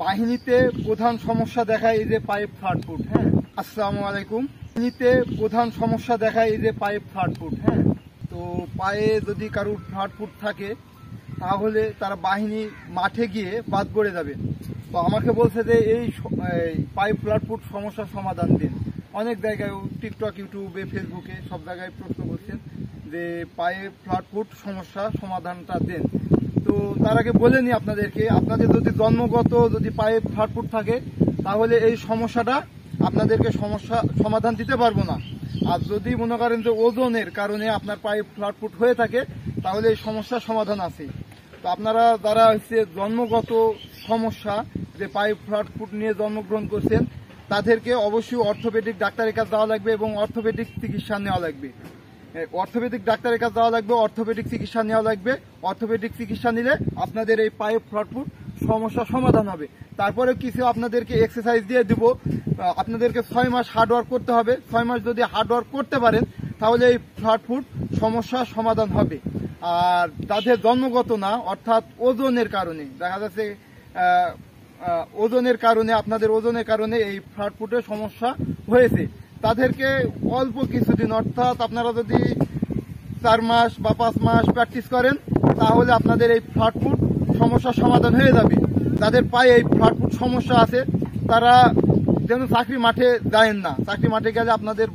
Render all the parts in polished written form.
বাহিনীতে প্রধান সমস্যা দেখায় এই যে পাইপ ফ্ল্যাটফুট। হ্যাঁ, আসসালামু আলাইকুম। বাহিনীতে প্রধান সমস্যা দেখায় এই যে পাইপ ফ্ল্যাটফুট। হ্যাঁ, তো পায়ে যদি কারোর ফ্ল্যাটফুট থাকে তাহলে তারা বাহিনী মাঠে গিয়ে বাদ পড়ে যাবে। তো আমাকে বলছে যে এই পাইপ ফ্ল্যাটফুট সমস্যার সমাধান দিন। অনেক জায়গায় টিকটক, ইউটিউবে, ফেসবুকে সব জায়গায় প্রশ্ন করছেন যে পাইপ ফ্ল্যাটফুট সমস্যা সমাধানটা দেন। তো তার আগে বলে নিই আপনাদেরকে, আপনাদের যদি জন্মগত যদি পাইপ ফ্ল্যাটফুট থাকে তাহলে এই সমস্যাটা আপনাদেরকে সমাধান দিতে পারবো না। আর যদি মনে করেন যে ওজনের কারণে আপনার পাইপ ফ্ল্যাটফুট হয়ে থাকে তাহলে এই সমস্যার সমাধান আছে। তো আপনারা যারা হচ্ছে জন্মগত সমস্যা যে পাইপ ফ্ল্যাটফুট নিয়ে জন্মগ্রহণ করছেন তাদেরকে অবশ্যই অর্থোপেডিক ডাক্তারের কাছে যাওয়া লাগবে এবং অর্থোপেডিক চিকিৎসা নেওয়া লাগবে। অর্থোপেডিক ডাক্তারের কাছে যাওয়া লাগবে, অর্থোপেডিক চিকিৎসা নেওয়া লাগবে। অর্থোপেডিক চিকিৎসা নিলে আপনাদের এই পাইপ ফ্ল্যাটফুট সমস্যার সমাধান হবে। তারপরে কিছু আপনাদেরকে এক্সারসাইজ দিয়ে দিব। আপনাদেরকে 6 মাস হার্ডওয়ার্ক করতে হবে। 6 মাস যদি হার্ডওয়ার্ক করতে পারেন তাহলে এই ফ্ল্যাটফুট সমস্যার সমাধান হবে। আর যাদের জন্মগত না, অর্থাৎ ওজনের কারণে দেখা যাচ্ছে ওজনের কারণে আপনাদের ওজনের কারণে এই ফ্ল্যাটফুটের সমস্যা হয়েছে, তাদেরকে অল্প কিছুদিন, অর্থাৎ আপনারা যদি 4 মাস বা 5 মাস প্র্যাকটিস করেন তাহলে আপনাদের এই ফ্ল্যাটফুট সমস্যার সমাধান হয়ে যাবে। যাদের পায়ে এই ফ্ল্যাটফুট সমস্যা আছে তারা যেন চাকরি মাঠে যায়েন না। চাকরি মাঠে গেলে আপনাদের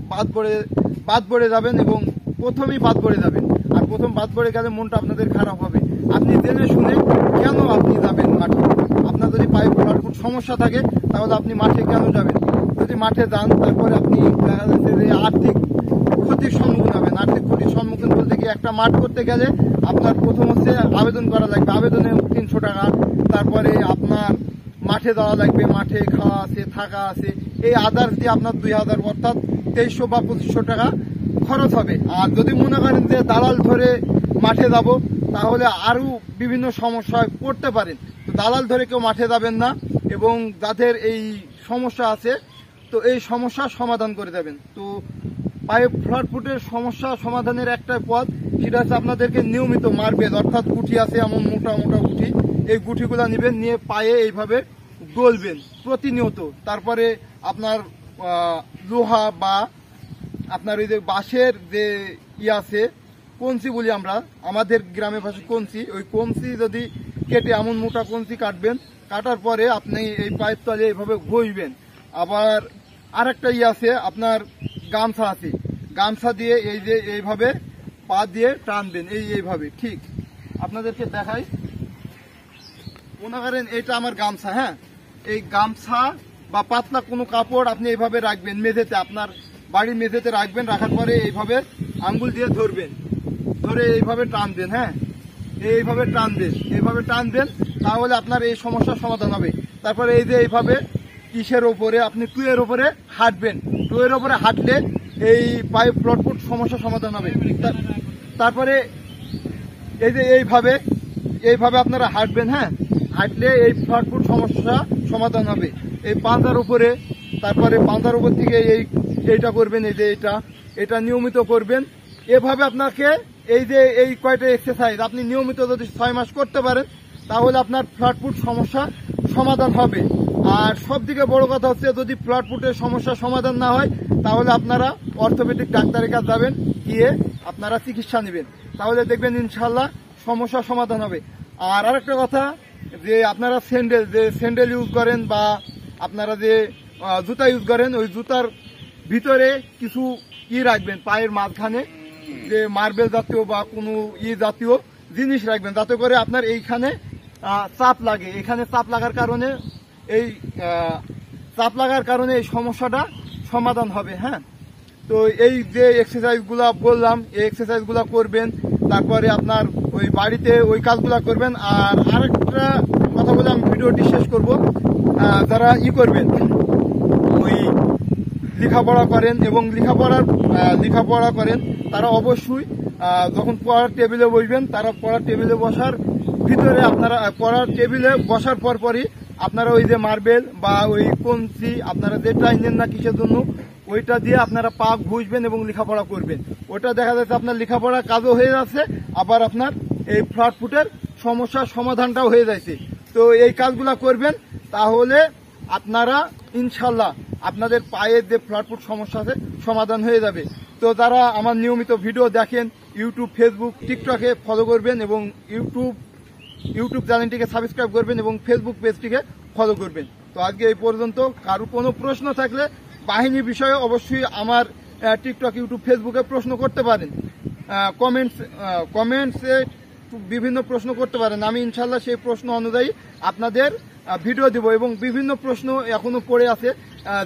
বাদ পড়ে যাবেন এবং প্রথমেই বাদ পড়ে যাবেন। আর প্রথম বাদ পড়ে গেলে মনটা আপনাদের খারাপ হবে। আপনি জেনে শুনে কেন আপনি যাবেন মাঠে? আপনার যদি পায়ে ফ্ল্যাটফুট সমস্যা থাকে তাহলে আপনি মাঠে কেন যাবেন? যদি মাঠে যান তারপরে আপনি দেখা যাচ্ছে যে আর্থিক ক্ষতির সম্মুখীন হবেন। আর্থিক ক্ষতির সম্মুখীন বলতে কি, একটা মাঠ করতে গেলে আপনার প্রথম হচ্ছে আবেদন করা লাগবে, আবেদনে 300 টাকা। তারপরে আপনার মাঠে যাওয়া লাগবে, মাঠে খাওয়া আছে, থাকা আছে, এই আদার্স দিয়ে আপনার 2000 অর্থাৎ 2300 বা 2500 টাকা খরচ হবে। আর যদি মনে করেন যে দালাল ধরে মাঠে যাব তাহলে আরো বিভিন্ন সমস্যায় পড়তে পারেন। তো দালাল ধরে কেউ মাঠে যাবেন না এবং যাদের এই সমস্যা আছে তো এই সমস্যার সমাধান করে দেবেন। তো পাইপ ফ্ল্যাটফুটের সমস্যা সমাধানের একটা পথ, সেটা হচ্ছে আপনাদেরকে নিয়মিত মার্বেল, অর্থাৎ গুটি আছে এমন মোটা মোটা গুটি, এই গুটিগুলা নেবেন, নিয়ে পায়ে এইভাবে গলবেন প্রতিনিয়ত। তারপরে আপনার লোহা বা আপনার ওই যে বাঁশের যে আছে কঞ্চি বলি আমরা, আমাদের গ্রামে ভাষায় কঞ্চি, ওই কঞ্চি যদি কেটে এমন মোটা কঞ্চি কাটবেন, কাটার পরে আপনি এই পাইপ তলে এইভাবে ঘষবেন। আবার আরেকটা আছে আপনার গামছা আছে, গামছা দিয়ে এই যে এইভাবে পা দিয়ে টানবেন, এইভাবে। ঠিক আপনাদেরকে দেখাই, মনে করেন এটা আমার গামছা। হ্যাঁ, এই গামছা বা পাতলা কোনো কাপড় আপনি এইভাবে রাখবেন মেঝেতে, আপনার বাড়ির মেঝেতে রাখবেন। রাখার পরে এইভাবে আঙ্গুল দিয়ে ধরবেন, ধরে এইভাবে টানবেন। হ্যাঁ, এইভাবে টানবেন, তাহলে আপনার এই সমস্যার সমাধান হবে। তারপরে এই যে এইভাবে ইসের ওপরে আপনি টুয়ের ওপরে হাঁটবেন, টুয়ের ওপরে হাঁটলে এই পাইপ ফ্ল্যাটফুট সমস্যার সমাধান হবে। তারপরে এই যে এইভাবে আপনারা হাঁটবেন। হ্যাঁ, হাঁটলে এই ফ্ল্যাটফুট সমস্যা সমাধান হবে। এই পাঁজার উপরে, তারপরে পাঁজার উপর থেকে এইটা করবেন, এই যে এটা নিয়মিত করবেন। এভাবে আপনাকে এই যে এই কয়টা এক্সারসাইজ আপনি নিয়মিত যদি 6 মাস করতে পারেন তাহলে আপনার ফ্ল্যাটফুট সমস্যা সমাধান হবে। আর সব থেকে বড় কথা হচ্ছে, যদি ফ্ল্যাটফুটের সমস্যার সমাধান না হয় তাহলে আপনারা অর্থোপেডিক ডাক্তারের কাছে যাবেন, গিয়ে আপনারা চিকিৎসা নেবেন, তাহলে দেখবেন ইনশাল্লাহ সমস্যার সমাধান হবে। আর আরেকটা কথা, যে আপনারা স্যান্ডেল ইউজ করেন বা আপনারা যে জুতা ইউজ করেন, ওই জুতার ভিতরে কিছু রাখবেন, পায়ের মাঝখানে যে মার্বেল জাতীয় বা কোনো জাতীয় জিনিস রাখবেন, যাতে করে আপনার এইখানে চাপ লাগে। এখানে চাপ লাগার কারণে এই সমস্যাটা সমাধান হবে। হ্যাঁ, তো এই যে এক্সারসাইজগুলা বললাম, এই এক্সারসাইজগুলা করবেন। তারপরে আপনার ওই বাড়িতে ওই কাজগুলা করবেন। আর আরেকটা কথা বলে আমি ভিডিওটি শেষ করব, যারা করবেন ওই লেখাপড়া করেন এবং লেখাপড়া করেন তারা অবশ্যই যখন পড়ার টেবিলে বসবেন, তারা পড়ার টেবিলে বসার ভিতরে আপনারা পড়ার টেবিলে বসার পরই আপনারা ওই যে মার্বেল বা ওই কঞ্চি আপনারা যেটা নেন না কিসের জন্য, ওইটা দিয়ে আপনারা পা ঘুষবেন এবং লেখাপড়া করবেন। ওটা দেখা যাচ্ছে আপনার লেখাপড়ার কাজও হয়ে যাচ্ছে, আবার আপনার এই ফ্ল্যাটফুটের সমস্যার সমাধানটাও হয়ে যাচ্ছে। তো এই কাজগুলা করবেন, তাহলে আপনারা ইনশাল্লাহ আপনাদের পায়ের যে ফ্ল্যাটফুট সমস্যা আছে সমাধান হয়ে যাবে। তো যারা আমার নিয়মিত ভিডিও দেখেন ইউটিউব, ফেসবুক, টিকটকে ফলো করবেন এবং ইউটিউব চ্যানেলটিকে সাবস্ক্রাইব করবেন এবং ফেসবুক পেজটিকে ফলো করবেন। তো আজকে এই পর্যন্ত। কারো কোনো প্রশ্ন থাকলে বাহিনী বিষয়ে অবশ্যই আমার টিকটক, ইউটিউব, ফেসবুকে প্রশ্ন করতে পারেন। কমেন্টসে বিভিন্ন প্রশ্ন করতে পারেন। আমি ইনশাল্লাহ সেই প্রশ্ন অনুযায়ী আপনাদের ভিডিও দিব এবং বিভিন্ন প্রশ্ন এখনো পড়ে আছে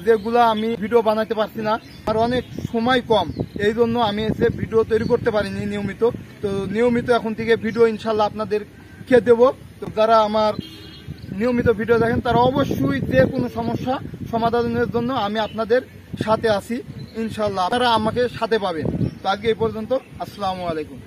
যেগুলো আমি ভিডিও বানাতে পারছি না, আর অনেক সময় কম, এই জন্য আমি এসে ভিডিও তৈরি করতে পারিনি নিয়মিত। তো নিয়মিত এখন থেকে ভিডিও ইনশাল্লাহ আপনাদেরকে দেব। তো যারা আমার নিয়মিত ভিডিও দেখেন তারা অবশ্যই যে কোনো সমস্যা সমাধানের জন্য আমি আপনাদের সাথে আছি ইনশাল্লাহ, আপনারা আমাকে সাথে পাবেন। তো আজকে এই পর্যন্ত। আসসালামু আলাইকুম।